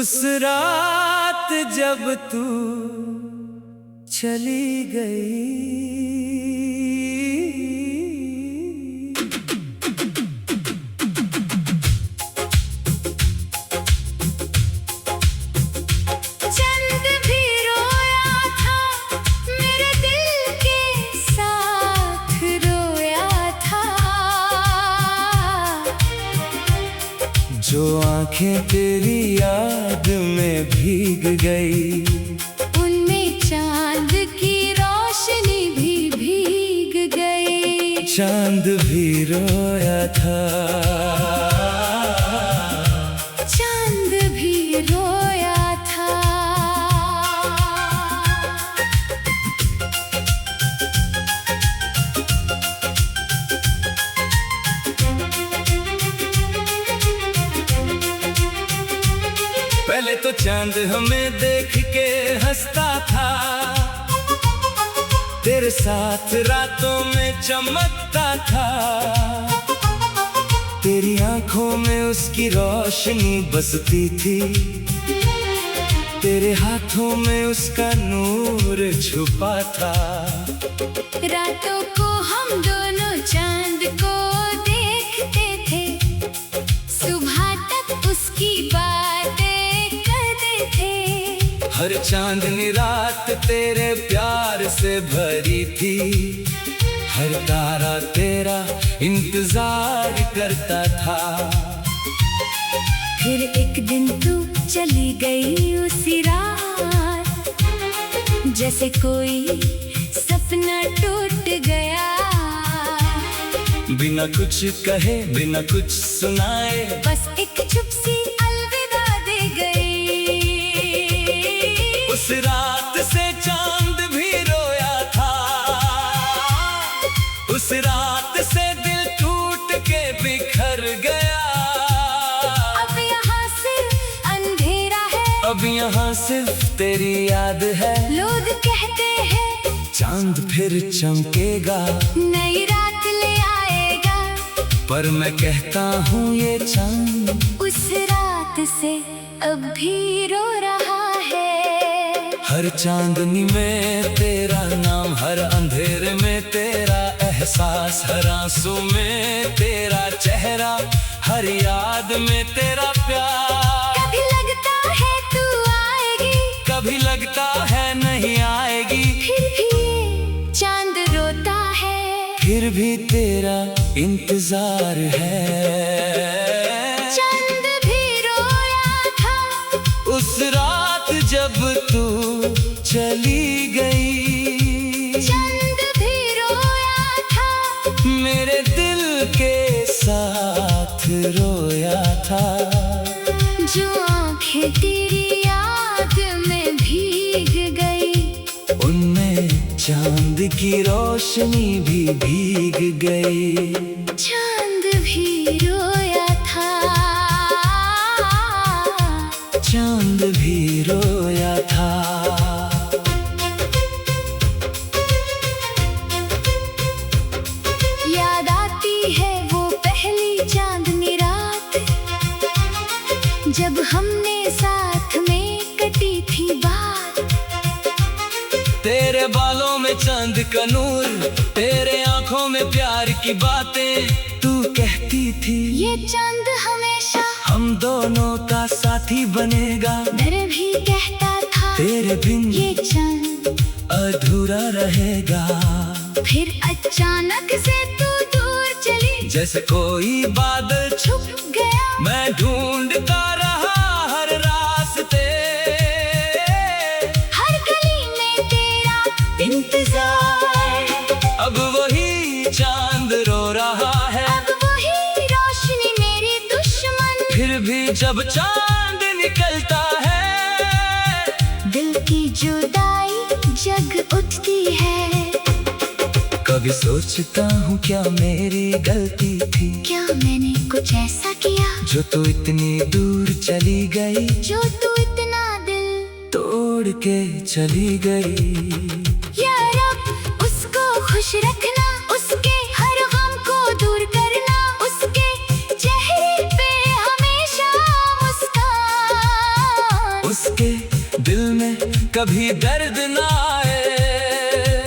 उस रात जब तू चली गई, चंद भी रोया था, मेरे दिल के साथ रोया था। जो आंखें तेरी याद में भीग गई, उनमें चांद की रोशनी भी भीग गई। चांद भी रोया था, चांद भी रोया था। पहले तो चांद हमें देख के हंसता था, तेरे साथ रातों में चमकता था। तेरी आंखों में उसकी रोशनी बसती थी, तेरे हाथों में उसका नूर छुपा था। रातों को हम दोनों चांद को देखते थे, सुबह तक उसकी बातें करते थे। हर चांदनी रात तेरे प्यार से भरी थी, हर तारा तेरा इंतजार करता था। फिर एक दिन तू चली गई उसी रात, जैसे कोई सपना टूट गया। बिना कुछ कहे बिना कुछ सुनाए, बस एक चुप सी अलविदा दे गई। उस रात से चांद भी रोया था, उस रात से दिल टूट के बिखर गया। अब यहाँ सिर्फ अंधेरा है, अब यहाँ सिर्फ तेरी याद है। लोग कहते हैं चांद फिर चमकेगा, नई रात ले आएगा, पर मैं कहता हूँ ये चांद उस रात से अब भी रो रहा है। हर चांदनी में तेरा नाम, हर अंधेरे में तेरा एहसास, हर आंसू में तेरा चेहरा, हर याद में तेरा प्यार। कभी लगता है तू आएगी, कभी लगता है नहीं आएगी, फिर भी चांद रोता है, फिर भी तेरा इंतजार है। चांद भी रोया था, उस रात जब तू चली गई, चांद भी रोया था, मेरे दिल के साथ रोया था। जो आंखें तेरी याद में भीग गई, उनमें चांद की रोशनी भी भीग गई। चांद भी रोया था, चांद भी रोया था। याद आती है वो पहली चांदनी रात, जब हमने साथ में कटी थी बात। तेरे बालों में चांद का नूर, तेरे आंखों में प्यार की बातें तू कहती थी। ये चांद हमेशा हम दोनों का साथी बनेगा, डर भी कहता था तेरे बिन ये चांद अधूरा रहेगा। फिर अचानक से तू दूर चली, जैसे कोई बादल छुप गया। मैं ढूंढता रहा हर रास्ते, हर गली में तेरा इंतजार। अब वही चांद रो रहा है, अब वही रोशनी मेरी दुश्मन। फिर भी जब चांद निकलता है, दिल की जुदाई जग उठती है। कभी सोचता हूँ क्या मेरी गलती थी, क्या मैंने कुछ ऐसा किया जो तू इतनी दूर चली गई, जो तू इतना दिल तोड़ के चली गई। या रब उसको खुश रखना, उसके हर गम को दूर करना, उसके चेहरे पे हमेशा मुस्कान। कभी दर्द ना आए।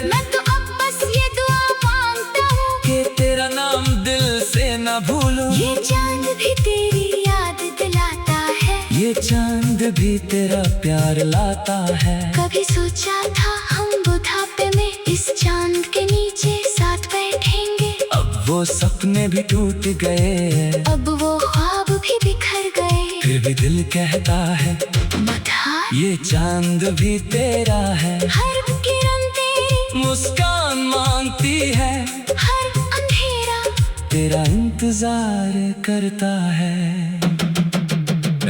मैं तो अब बस ये दुआ मांगता हूँ कि तेरा नाम दिल से न भूलूं। ये चांद भी तेरी याद दिलाता है, ये चांद भी तेरा प्यार लाता है। कभी सोचा था हम बुढ़ापे में इस चांद के नीचे साथ बैठेंगे, अब वो सपने भी टूट गए, अब वो ख्वाब भी बिखर गए। फिर भी दिल कहता है मधार ये चांद भी तेरा है। हर किरण तेरी मुस्कान मांगती है, हर अंधेरा तेरा इंतजार करता है।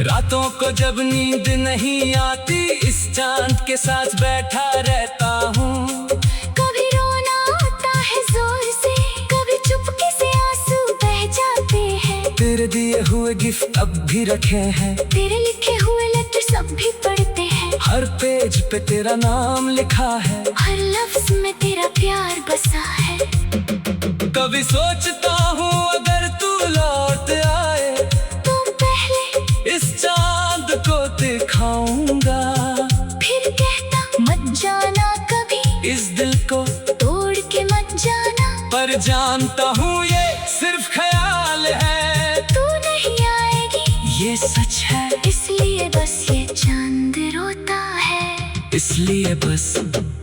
रातों को जब नींद नहीं आती, इस चांद के साथ बैठा रहता हूँ। कभी रोना आता है जोर से, कभी चुपके से आंसू बह जाते हैं। तेरे दिए हुए गिफ्ट अब भी रखे हैं, तेरे लिखे हुए लेटर सब भी पढ़ते हैं। हर पेज पे तेरा नाम लिखा है, हर लफ्ज में तेरा प्यार बसा है। कभी सोचता हूँ अगर तू लौट आए, तो पहले इस चांद को दिखाऊंगा। फिर कहता मत जाना कभी, इस दिल को तोड़ के मत जाना। पर जानता हूँ ये सिर्फ ख्याल है, तू नहीं आएगी ये सच है। इसलिए बस ये चांद रोता है, इसलिए बस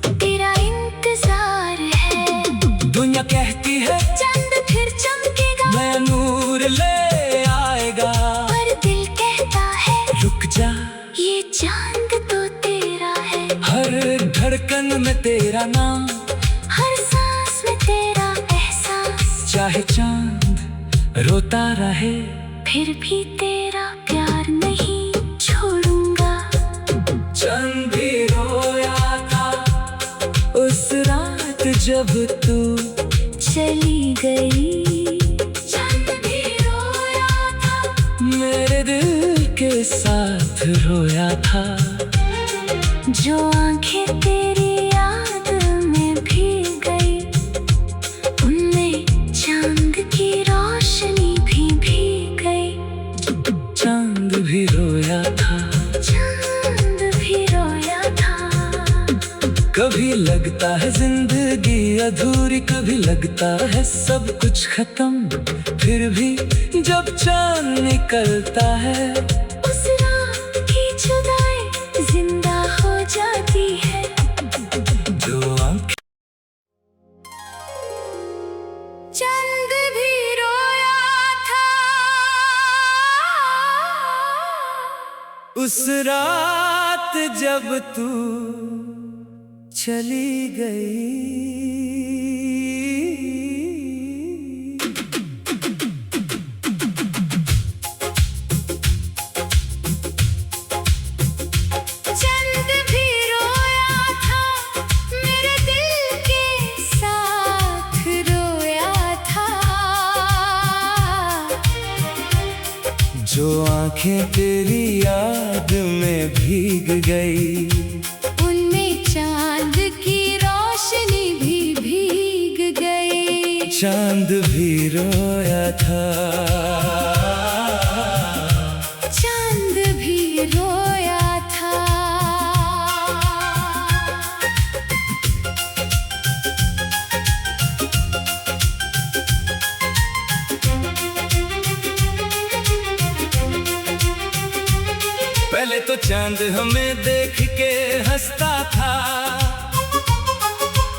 तेरा इंतजार है। दुनिया कहती है चांद फिर चमकेगा, नया नूर ले आएगा, पर दिल कहता है रुक जा ये चांद तो तेरा है। हर धड़कन में तेरा नाम, हर सांस में तेरा एहसास, चाहे चांद रोता रहे, फिर भी तेरा प्यार नहीं छोड़ूंगा। चांद भी रोया था उस रात जब तू चली गई। चांद भी रोया था, मेरे दिल के साथ रोया था। जो आंखें तेरी याद में भीग गई, उनमें चांद की रोशनी भी भीग गई। चांद भी रोया था, चांद भी रोया था। कभी लगता है जिंदगी अधूरी, कभी लगता है सब कुछ खत्म, फिर भी जब चांद निकलता है, उस रात की जुदाई जिंदा हो जाती है। जो आंखें चांद भी रोया था उस रात जब तू चली गई। चांद भी रोया था, मेरे दिल के साथ रोया था। जो आंखें तेरी याद में भीग गई, उनमें चांद की रोशनी भी भीग गई। चांद भी रोया था। चांद भी रोया था। पहले तो चांद हमें देख के हंसता था,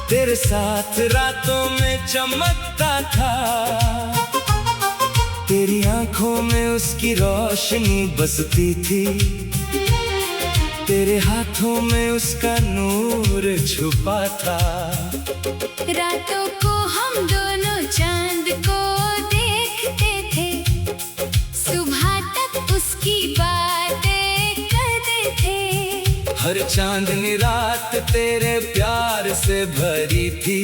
तेरे साथ रातों में चमकता था। तेरी आंखों में उसकी रोशनी बसती थी, तेरे हाथों में उसका नूर छुपा था। रातों को हम दोनों चांद को देखते थे, सुबह तक उसकी बातें करते थे। हर चांदनी रात तेरे प्यार से भरी थी,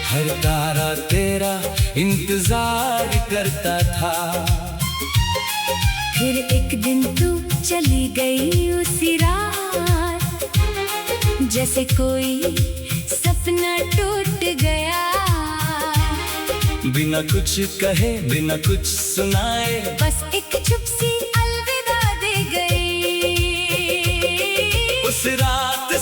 हर तारा तेरा इंतजार करता था। फिर एक दिन तू चली गई उसी रात, जैसे कोई सपना टूट गया। बिना कुछ कहे बिना कुछ सुनाए, बस एक चुप सी अलविदा दे गई। उस रात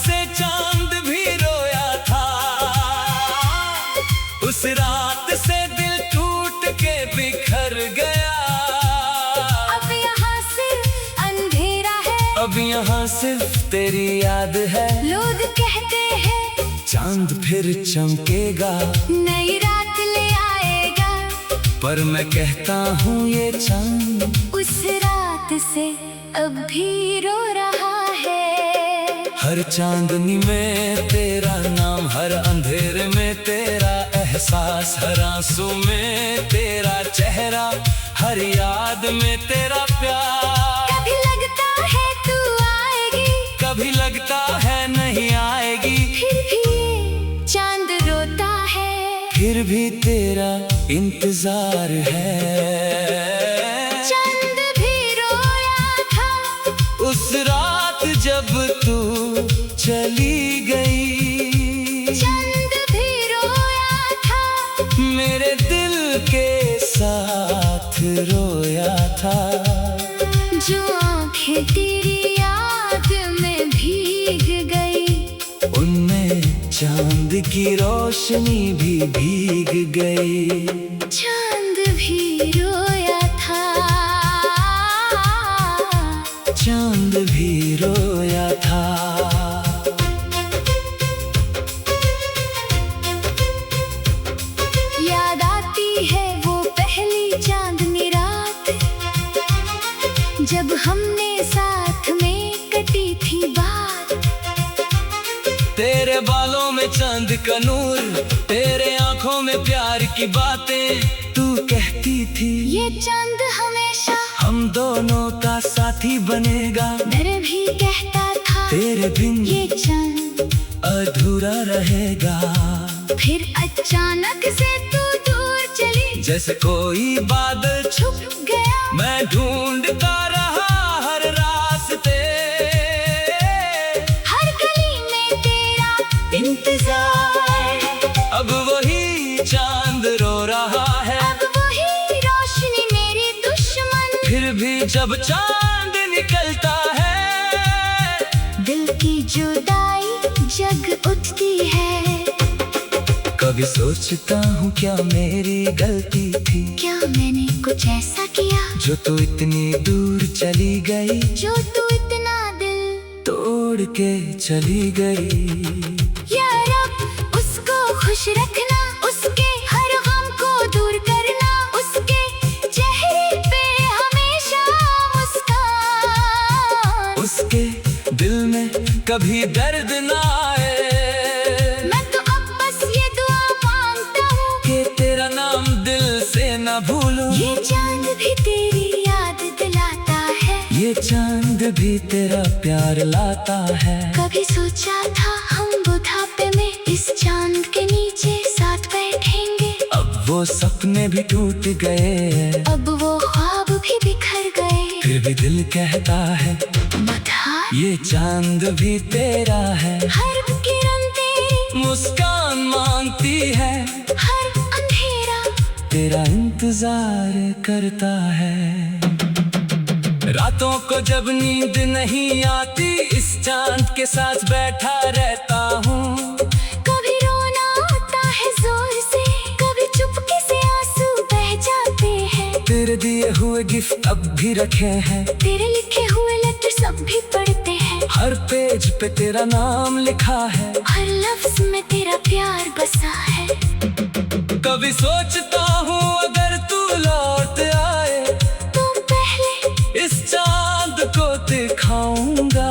सिर्फ तेरी याद है। लोग कहते हैं चांद फिर चमकेगा, नई रात ले आएगा, पर मैं कहता हूँ ये चांद उस रात से अब भी रो रहा है। हर चांदनी में तेरा नाम, हर अंधेरे में तेरा एहसास, हर आंसू में तेरा चेहरा, हर याद में तेरा प्यार। कभी लगता है तू आएगी, कभी लगता है नहीं आएगी, फिर भी चांद रोता है, फिर भी तेरा इंतजार है। चांद भी रोया था उस रात जब तू चली गई, चांद भी रोया था, मेरे दिल के साथ रोया था। जो आंखें तेरी याद में भीग गई, उनमें चांद की रोशनी भी भीग गई। चांद भी रोया था, चांद भी रोया था। याद आती है वो पहली चांदनी रात, जब हमने साथ में कटी थी बात। तेरे बालों में चांद का नूर, तेरे आंखों में प्यार की बातें, तू कहती थी ये चांद हमेशा हम दोनों का साथी बनेगा। डर भी कहता था तेरे बिन ये चांद अधूरा रहेगा। फिर अचानक से तू दूर चली, जैसे कोई बादल छुप गया, मैं ढूंढता रहा हर रास्ते, हर गली में तेरा इंतजार। अब वही चांद रो रहा है, अब वही रोशनी मेरी दुश्मन। फिर भी जब चांद निकलता है, दिल की जुदाई जग उठती है। कभी सोचता हूँ क्या मेरी गलती थी, क्या मैंने कुछ ऐसा किया जो तू इतनी दूर चली गई, जो तू इतना दिल तोड़ के चली गई। या रब उसको खुश रखना, उसके हर गम को दूर करना, उसके चेहरे पे हमेशा मुस्कान, उसके दिल में कभी दर्द ना आए। मैं तो अब बस ये दुआ मांगता हूँ कि तेरा नाम दिल से ना भूलूं। ये चांद भी तेरी याद दिलाता है, ये चांद भी तेरा प्यार लाता है। कभी सोचा था हम बुढ़ापे में इस चांद के नीचे साथ बैठेंगे, अब वो सपने भी टूट गए, अब वो ख्वाब भी बिखर गए। फिर भी दिल कहता है मधार ये चांद भी तेरा है। हर किरण तेरी मुस्कान मांगती है, हर अंधेरा तेरा इंतजार करता है। रातों को जब नींद नहीं आती, इस चांद के साथ बैठा रहता हूँ। कभी रोना आता है जोर से, कभी चुपके से आंसू बह जाते हैं। तेरे दिए हुए गिफ्ट अब भी रखे हैं, तेरे लिखे हुए लेटर सब भी पढ़ते हैं। हर पेज पे तेरा नाम लिखा है, हर लफ्ज में तेरा प्यार बसा है। कभी सोचता हूँ अगर तू लौट आए, तो पहले इस चांद को दिखाऊंगा।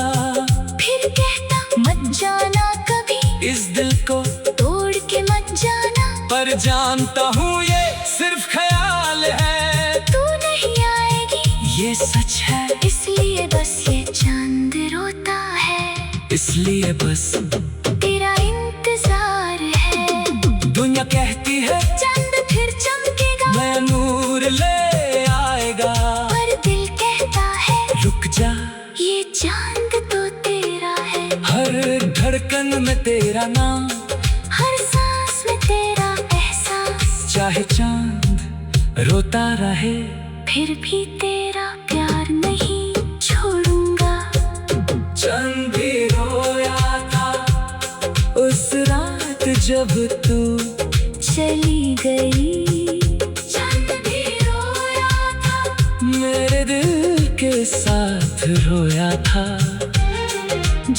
फिर कहता मत जाना कभी, इस दिल को तोड़ के मत जाना, पर जानता हूँ ये सिर्फ ख्याल है। तू नहीं आएगी ये सच है, इसलिए बस ये चांद रोता है, इसलिए बस तेरा इंतजार है। दुनिया कहती है चांद फिर चमकेगा, नया नूर ले आएगा, पर दिल कहता है रुक जा ये चांद तो तेरा है। हर धड़कन में तेरा नाम, हर सांस में तेरा एहसास, चाहे चांद रोता रहे, फिर भी तेरा प्यार नहीं छोड़ूंगा। चांद भी रोया था उस रात जब तू चली गई, चांद भी रोया था, मेरे दिल के साथ रोया था।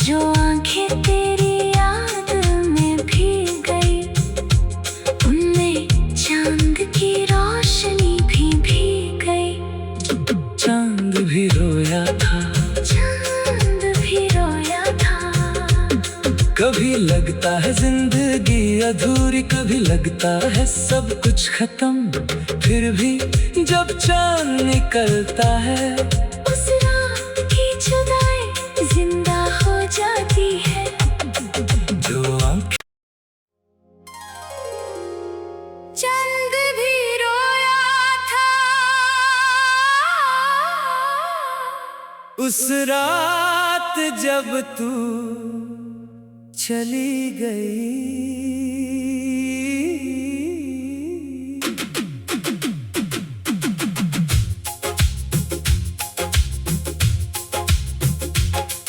जो आंखें तेरी याद में भीग गई, उनमें चांद की रोशनी भी भीग गई। चांद भी रोया था, चांद भी रोया था। कभी लगता है जिंदगी अधूरी, कभी लगता है सब कुछ खत्म, फिर भी जब चांद निकलता है उस रात की जुदाई जिंदा हो जाती है। जो आंखें चंद भी रोया था उस रात जब तू चली गई।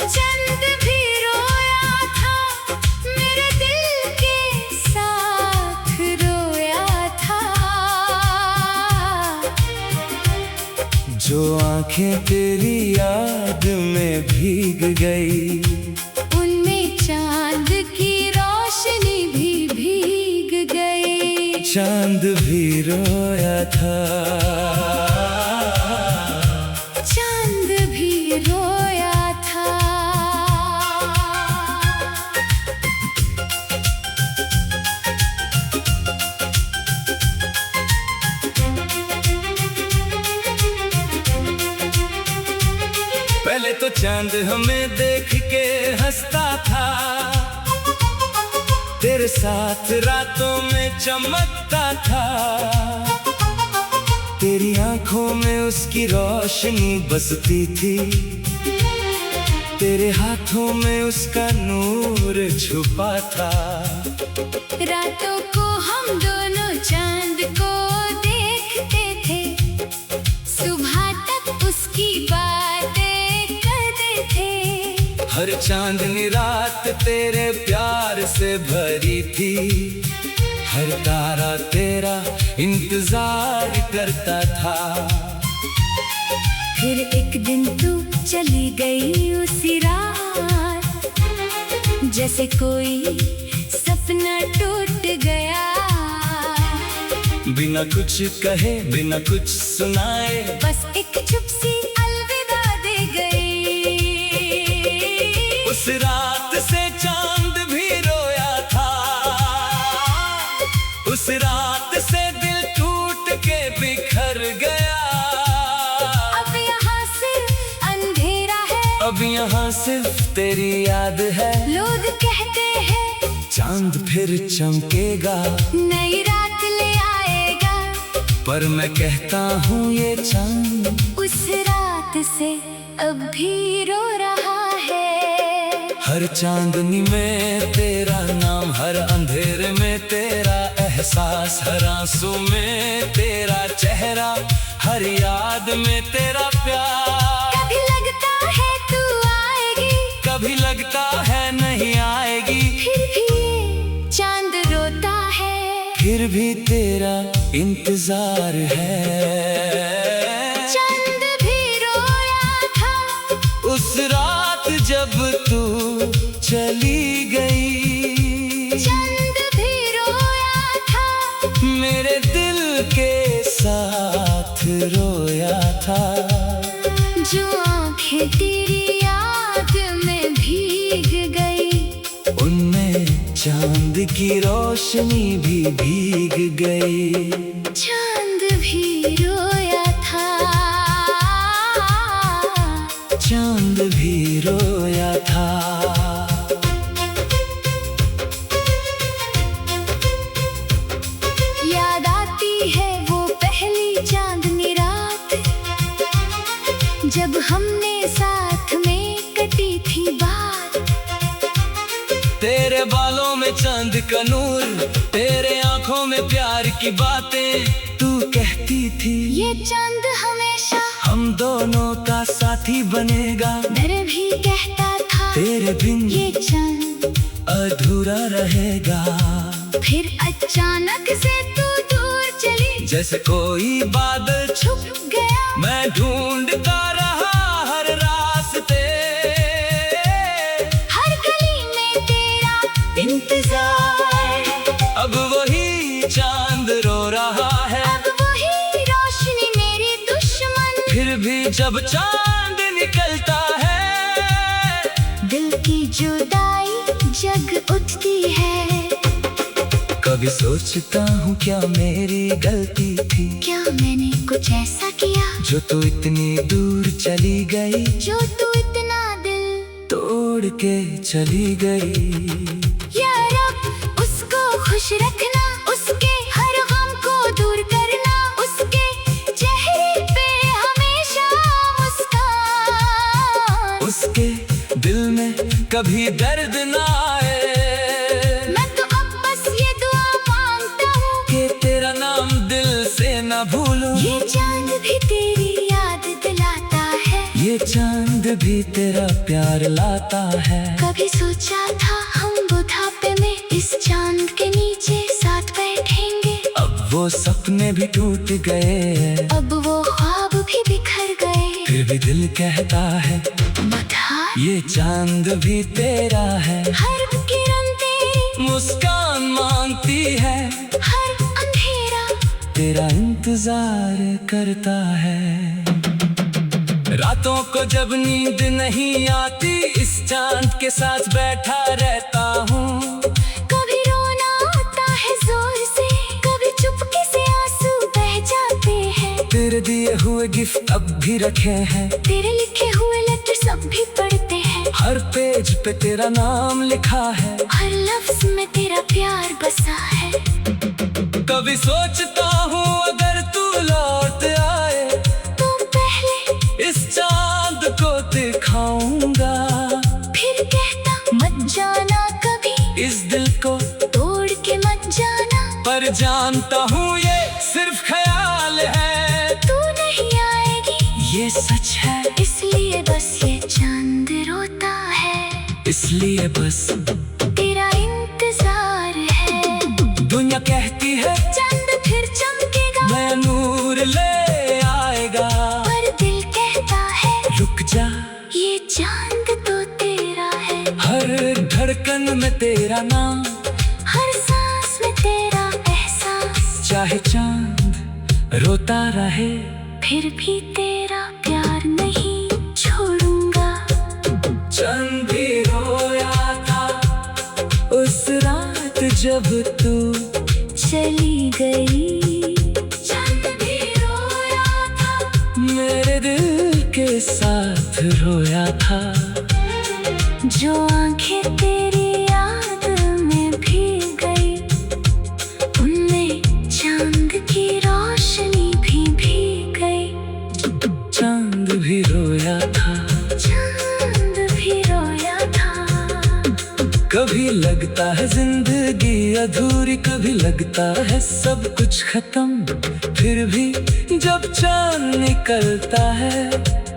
चंद भी रोया था, मेरे दिल के साथ रोया था। जो आंखें तेरी याद में भीग गई, उनमें चांद की रोशनी भी भीग गई। चांद भी रोया था। चांद भी रोया था। पहले तो चांद हमें देख के हंसता था, तेरे साथ रातों में चमकता था। तेरी आंखों में उसकी रोशनी बसती थी, तेरे हाथों में उसका नूर छुपा था। रातों को हम दोनों चांद को देखते थे, सुबह तक उसकी बातें करते थे। हर चांदनी रात तेरे प्यार से भरी थी, हर तारा तेरा इंतजार करता था। फिर एक दिन तू चली गई उसी रात, जैसे कोई सपना टूट गया। बिना कुछ कहे बिना कुछ सुनाए बस एक चुप सी अलविदा दे गई। उस रात से चांद भी रोया था, उस रात से दिल टूट के बिखर गया। अब यहाँ सिर्फ अंधेरा है, अब यहाँ सिर्फ तेरी याद है। लोग कहते हैं चांद फिर चमकेगा, नई रात ले आएगा, पर मैं कहता हूँ ये चांद उस रात से अब भी रो रहा है। हर चांदनी में तेरा नाम, हर अंधेरे में तेरा एहसास, हर आंसू में तेरा चेहरा, हर याद में तेरा प्यार। कभी लगता है तू आएगी, कभी लगता है नहीं आएगी, फिर भी ये चांद रोता है। फिर भी तेरा इंतजार है। चांद भी रोया था उस रात जब तू चली गई। चांद भी रोया था, मेरे दिल के साथ रोया था। जो आंखें तेरी याद में भीग गई, उनमें चांद की रोशनी भी भीग गई। चांद भी रोया था। चांद भी रोया था। याद आती है वो पहली चांदनी रात, जब हमने साथ में कटी थी बात। तेरे बालों में चांद का नूर, तेरे आंखों में प्यार की बातें तू कहती थी। ये चांद हमेशा हम दोनों का साथी बनेगा, डर भी कहता था तेरे बिन ये चांद अधूरा रहेगा। फिर अचानक से तू दूर चली, जैसे कोई बादल छुप गया। मैं ढूंढता रहा हर रास्ते, हर चांद रो रहा है। अब वही रोशनी मेरी दुश्मन। फिर भी जब चांद निकलता है, दिल की जुदाई जग उठती है। कभी सोचता हूँ क्या मेरी गलती थी, क्या मैंने कुछ ऐसा किया जो तू इतनी दूर चली गई, जो तू इतना दिल तोड़ के चली गई। या रब उसको खुश रखना, उसके हर गम को दूर करना, उसके चेहरे पे हमेशा मुस्कान, उसके दिल में कभी दर्द ना आए। मैं तो अब बस ये दुआ मांगता हूँ कि तेरा नाम दिल से न भूलूं। ये चांद भी तेरी याद दिलाता है, ये चांद भी तेरा प्यार लाता है। कभी सोचा था हम बुढ़ापे में इस चांद के नीचे साथ बैठेंगे, अब वो सपने भी टूट गए, अब वो ख्वाब भी बिखर गए। फिर भी दिल कहता है मधार ये चांद भी तेरा है। हर किरण तेरी मुस्कान मांगती है, हर अंधेरा तेरा इंतजार करता है। रातों को जब नींद नहीं आती, इस चांद के साथ बैठा रहता हूँ। कभी रोना आता है जोर से, कभी चुपके से आंसू बह जाते हैं। तेरे दिए हुए गिफ्ट अब भी रखे हैं, तेरे लिखे हुए लेटर सब भी पढ़ते हैं। हर पेज पे तेरा नाम लिखा है, हर लफ्ज में तेरा प्यार बसा है। कभी सोचता हूँ अगर तू लौट आए, तो पहले इस चांद को दिखाऊंगा। फिर कहता मत जाना कभी, इस दिल को तोड़ के मत जाना। पर जानता हूँ ये सिर्फ ख्याल है, तू नहीं आएगी ये सच है। इसलिए बस ये चांद रोता है, इसलिए बस तेरा इंतजार है। दुनिया कहती है चांद फिर चमकेगा, मैं नूर ले आएगा, पर दिल कहता है रुक जा ये चांद तो तेरा है। हर धड़कन में तेरा नाम, हर सांस में तेरा एहसास, चाहे चांद रोता रहे, फिर भी तेरा प्यार नहीं छोड़ूंगा। चांद भी रोया था उस रात जब तू चली गई, चांद भी रोया था, मेरे दिल के साथ रोया था। जो आंखें तेरी याद में भीग गई, उनमें चांद की रोशनी भी भीग गई। चांद भी रोया था, चांद भी रोया था। कभी लगता है जिंदगी अधूरी, कभी लगता है सब कुछ खत्म, फिर भी जब चांद निकलता है,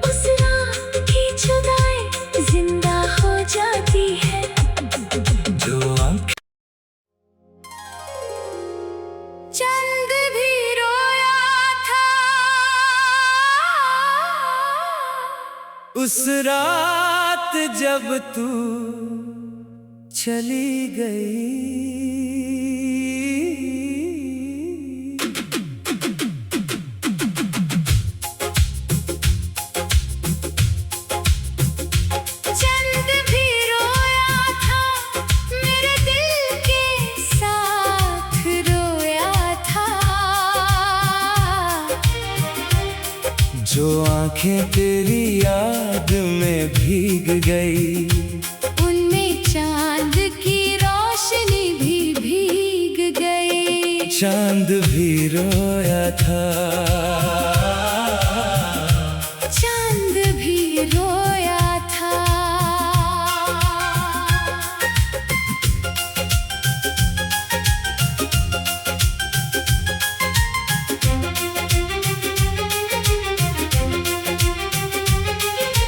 उस रात की जुदाई जिंदा हो जाती है। जो आंखें चांद भी रोया था उस रात जब तू चली गई। चांद भी रोया था, मेरे दिल के साथ रोया था। जो आंखें तेरी याद में भीग गई, उनमें चांद की रोशनी भी भीग गई। चांद भी रोया था, चांद भी रोया था।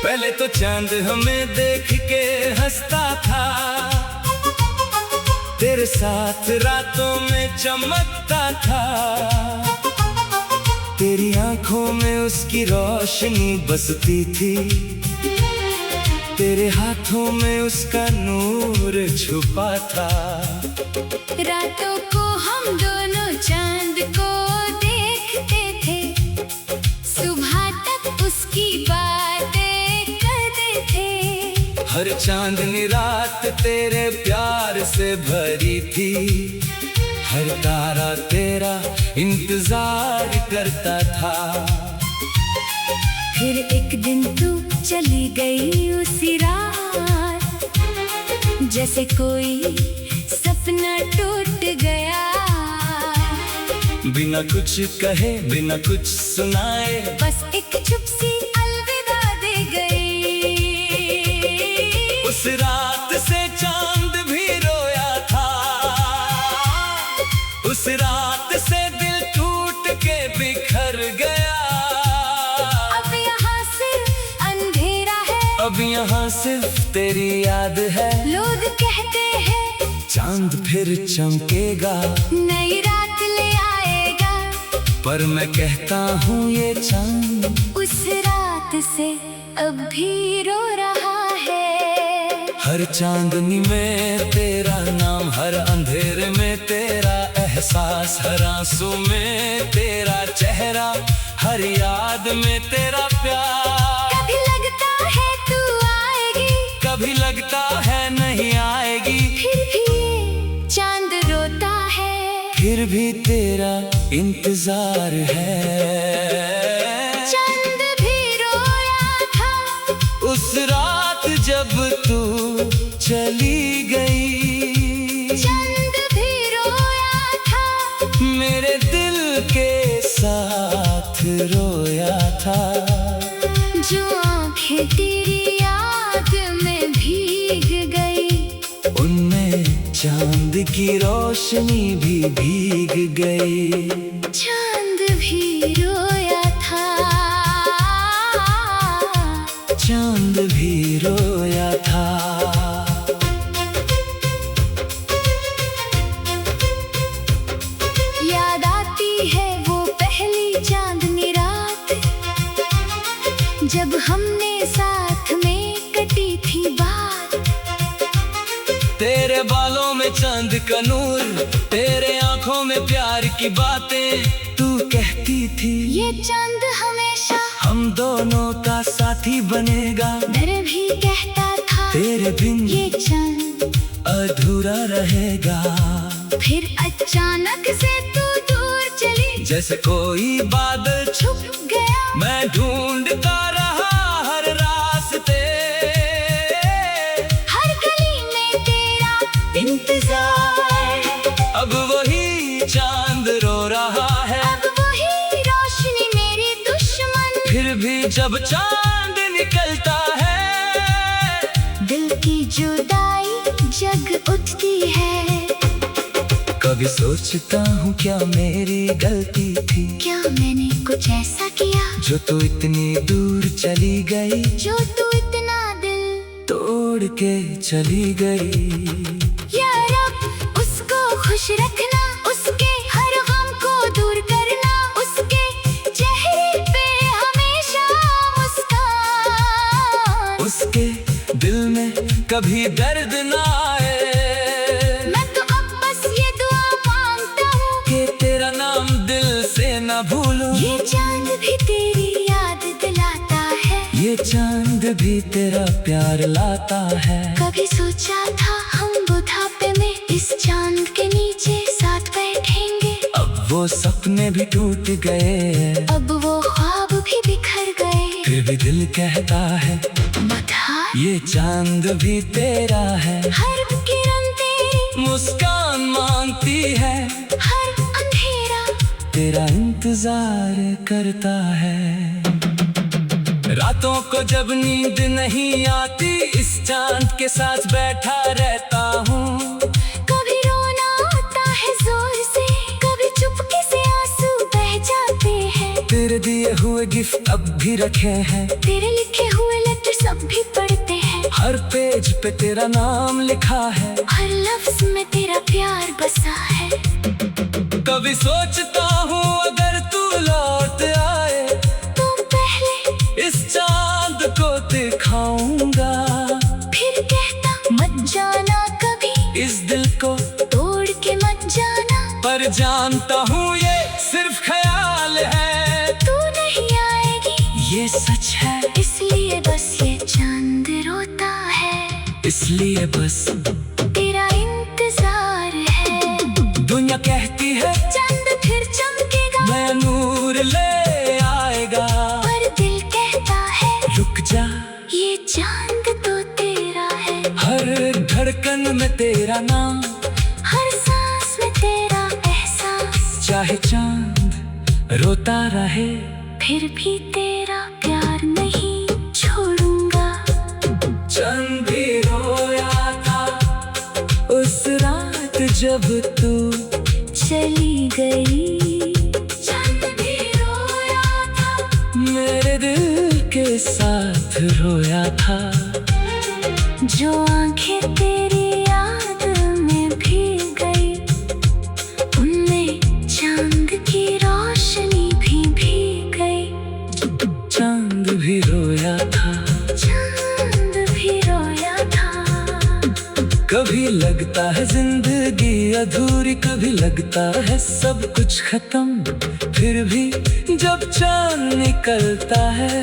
पहले तो चांद हमें देख के हंसता था, तेरे साथ रातों में चमकता था। तेरी आंखों में उसकी रोशनी बसती थी, तेरे हाथों में उसका नूर छुपा था। रातों को हम दोनों हर चांदनी रात तेरे प्यार से भरी थी, हर तारा तेरा इंतजार करता था। फिर एक दिन तू चली गई उसी रात, जैसे कोई सपना टूट गया। बिना कुछ कहे बिना कुछ सुनाए बस एक चुप सी अलविदा दे गई। उस रात से चांद भी रोया था, उस रात से दिल टूट के बिखर गया। अब यहाँ सिर्फ अंधेरा है, अब यहाँ सिर्फ तेरी याद है। लोग कहते हैं चांद फिर चमकेगा, नई रात ले आएगा, पर मैं कहता हूँ ये चांद उस रात से अब भी रो रहा है। हर चांदनी में तेरा नाम, हर अंधेरे में तेरा एहसास, हर आंसू में तेरा चेहरा, हर याद में तेरा प्यार। कभी लगता है तू आएगी, कभी लगता है नहीं आएगी, फिर भी ये चांद रोता है, फिर भी तेरा इंतजार है। चांद भी रोया था उस रात जब तू चली गई, चांद भी रोया था, मेरे दिल के साथ रोया था। जो आंखें तेरी याद में भीग गई, उनमें चांद की रोशनी भी भीग गई। चांद भी रोया था, चांद भी रोया था। याद आती है वो पहली चांदनी रात, जब हमने साथ में कटी थी बात। तेरे बालों में चांद का नूर, तेरे आंखों में प्यार की बातें, तू कहती थी ये चांद हमेशा हम दोनों का साथी बनेगा। डर भी कहता था तेरे बिन ये चांद अधूरा रहेगा। फिर अचानक से तू दूर चली, जैसे कोई बादल छुप गया। मैं ढूंढता रहा हर रास्ते, हर गली में तेरा इंतजार। अब वही चांद रो रहा है, अब वही रोशनी मेरी दुश्मन। फिर भी जब चांद निकलता है, दिल की जुदाई जग उठती है। कभी सोचता हूँ क्या मेरी गलती थी, क्या मैंने कुछ ऐसा किया जो तू इतनी दूर चली गई, जो तू इतना दिल तोड़ के चली गई। या रब उसको खुश रखना, उसके हर गम को दूर करना, उसके चेहरे पे हमेशा मुस्कान, उसके दिल में कभी दर्द ना आए। मैं तो अब बस ये दुआ मांगता हूँ कि तेरा नाम दिल से न भूलूं। ये चांद भी तेरी याद दिलाता है, ये चांद भी तेरा प्यार लाता है। कभी सोचा था हम बुढ़ापे में इस चांद के नीचे साथ बैठेंगे, अब वो सपने भी टूट गए, अब वो ख्वाब भी बिखर गए। फिर भी दिल कहता है मधार ये चांद भी तेरा है। हर किरण तेरी मुस्कान मांगती है, हर अंधेरा तेरा इंतजार करता है। रातों को जब नींद नहीं आती, इस चांद के साथ बैठा रहता हूँ। कभी रोना आता है जोर से, कभी चुपके से आंसू बह जाते हैं। तेरे दिए हुए गिफ्ट अब भी रखे हैं, तेरे लिखे हुए लेटर सब भी पढ़ते हैं। हर पेज पे तेरा नाम लिखा है, हर लफ्ज में तेरा प्यार बसा है। कभी सोचता हूँ अगर तू लौट आए, तो पहले इस चांद को दिखाऊंगा। फिर कहता मत जाना कभी, इस दिल को तोड़ के मत जाना। पर जानता हूँ ये सिर्फ ख्याल है, तू नहीं आएगी ये सच है। इसलिए बस ये चांद रोता है। इसलिए बस तेरा इंतजार है। दुनिया कहती है चांद फिर चमकेगा, नया नूर ले आएगा, पर दिल कहता है रुक जा, ये चांद तो तेरा है। हर धड़कन में तेरा नाम, हर सांस में तेरा एहसास, चाहे चांद रोता रहे फिर भी तेरा प्यार नहीं छोड़ूंगा। चांद भी रोया था उस रात जब तू चली गई। चांद भी रोया था, मेरे दिल के साथ रोया था। जो आंखें तेरी याद में भीग गई, उनमें चांद की रोशनी भी भीग गई। चांद भी रोया था, चांद भी रोया था। कभी लगता है जिंदगी अधूरी, कभी लगता है सब कुछ खत्म, फिर भी जब चांद निकलता है